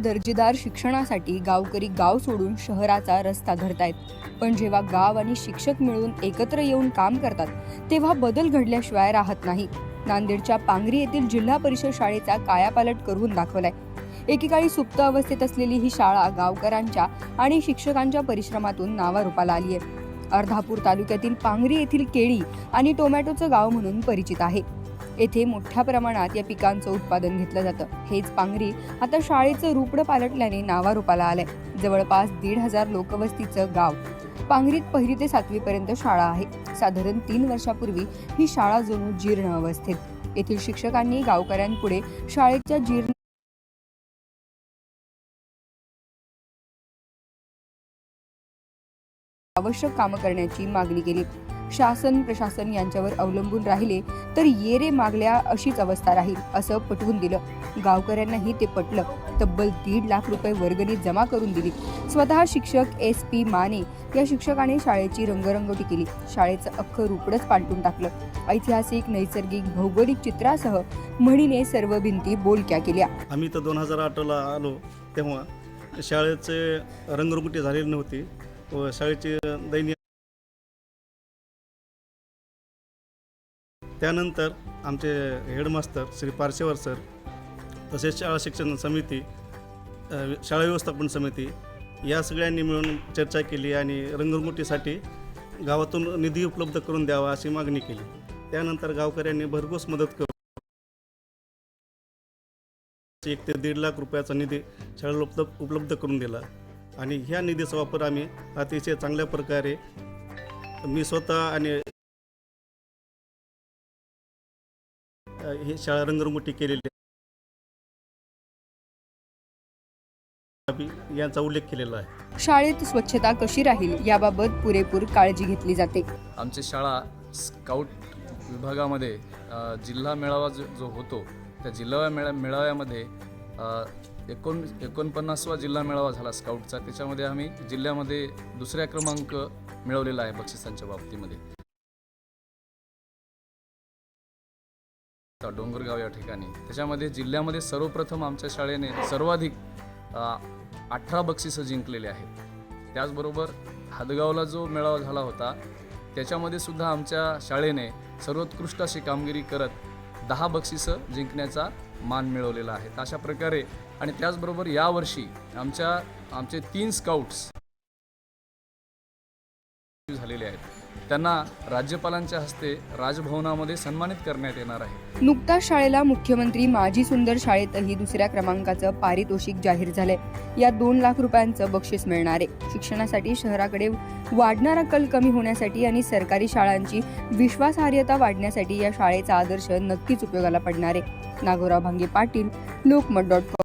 दर्जेदार शिक्षणासाठी गावकरी गाव सोडून शहराचा रस्ता धरतायत. पण जेव्हा गाव आणि शिक्षक मिळून एकत्र येऊन काम करतात तेव्हा बदल घडल्याशिवाय राहत नाही. नांदेडच्या पांगरी येथील जिल्हा परिषद शाळेचा कायापालट करून दाखवलाय. एकेकाळी सुप्त अवस्थेत असलेली ही शाळा गावकऱ्यांच्या आणि शिक्षकांच्या परिश्रमातून नावारूपाला आली आहे. अर्धापूर तालुक्यातील पांगरी येथील केळी आणि टोमॅटोचं गाव म्हणून परिचित आहे. येथे मोठ्या प्रमाणात या पिकांचं उत्पादन घेतलं जातं. हेच पांगरी आता शाळेचं रूपडं पालटल्याने नावारूपाला आलंय. जवळपास 1,500 लोकवस्तीचं गाव. पांगरीत 1ली ते 7वी पर्यंत शाळा आहे. साधारण 3 वर्षापूर्वी ही शाळा जणू जीर्ण अवस्थेत. येथील शिक्षकांनी गावकऱ्यांपुढे शाळेच्या जीर्ण आवश्यक कामं करण्याची मागणी केली. शासन प्रशासन यांच्यावर अवलंबून राहिले तर ये रे मागल्या अशीच अवस्था राहील असं पटवून दिलं. गावकऱ्यांनाही ते पटलं. तब्बल 1.5 लाख रुपये वर्गणी जमा करून दिली. स्वतः शिक्षक SP माने या शिक्षकाने शाळेची रंगरंगोटी केली. शाळेचं अख्खं रूपडंच पालटून टाकलं. ऐतिहासिक, नैसर्गिक, भौगोलिक चित्रासह म्हणीने सर्व भिंती बोलक्या केल्या. आम्ही तर 2008ला आलो तेव्हा शाळेचे रंगरंगोटी झालेली नव्हती व शाळेची दैनिक. त्यानंतर आमचे हेडमास्टर श्री पारशेवर सर, तसेच शाळा शिक्षण समिती, शाळा व्यवस्थापन समिती या सगळ्यांनी मिळून चर्चा केली आणि रंगरंगोटीसाठी गावातून निधी उपलब्ध करून द्यावा अशी मागणी केली. त्यानंतर गावकऱ्यांनी भरघोस मदत करून 1 ते 1.5 लाख रुपयाचा निधी शाळेला उपलब्ध करून दिला आणि ह्या निधीचा वापर आम्ही अतिशय चांगल्या प्रकारे मी स्वतः आणि ही शाळा रंगरंगोटी केलेली यांचा उल्लेख केलेला आहे. शाळेत स्वच्छता कशी राहील याबाबत पुरेपूर काळजी घेतली जाते. आमची शाळा स्काउट विभागामध्ये जिल्हा मेळावा जो होतो त्या जिल्हा मेळाव्यामध्ये 49वा जिल्हा मेळावा झाला स्काउटचा. त्याच्यामध्ये आम्ही जिल्ह्यामध्ये 2रा क्रमांक मिळवलेला आहे बक्षिसांच्या बाबतीमध्ये. डोंगरगाव या ठिकाणी त्याच्यामध्ये जिल्ह्यामध्ये सर्वप्रथम आमच्या शाळेने सर्वाधिक 18 बक्षिसं जिंकलेले आहेत. त्याचबरोबर हादगावला जो मेळावा झाला होता त्याच्यामध्ये सुद्धा आमच्या शाळेने सर्वोत्कृष्ट अशी कामगिरी करत 10 बक्षिसं जिंकण्याचा मान मिळवलेला आहे. अशा प्रकारे आणि त्याचबरोबर यावर्षी आमचे 3 स्काउट्स झालेले आहेत. त्यांना राज्यपालांच्या हस्ते राजभवनामध्ये सन्मानित करण्यात येणार आहे. नुकताच शाळेला मुख्यमंत्री माझी सुंदर शाळेतही 2ऱ्या क्रमांकाचं पारितोषिक जाहीर झालंय. या 2 लाख रुपयांचं बक्षीस मिळणार आहे. शिक्षणासाठी शहराकडे वाढणारा कल कमी होण्यासाठी आणि सरकारी शाळांची विश्वासार्हता वाढण्यासाठी या शाळेचा आदर्श नक्कीच उपयोगाला पडणार आहे. नागोराव भांगे पाटील, लोकमत.com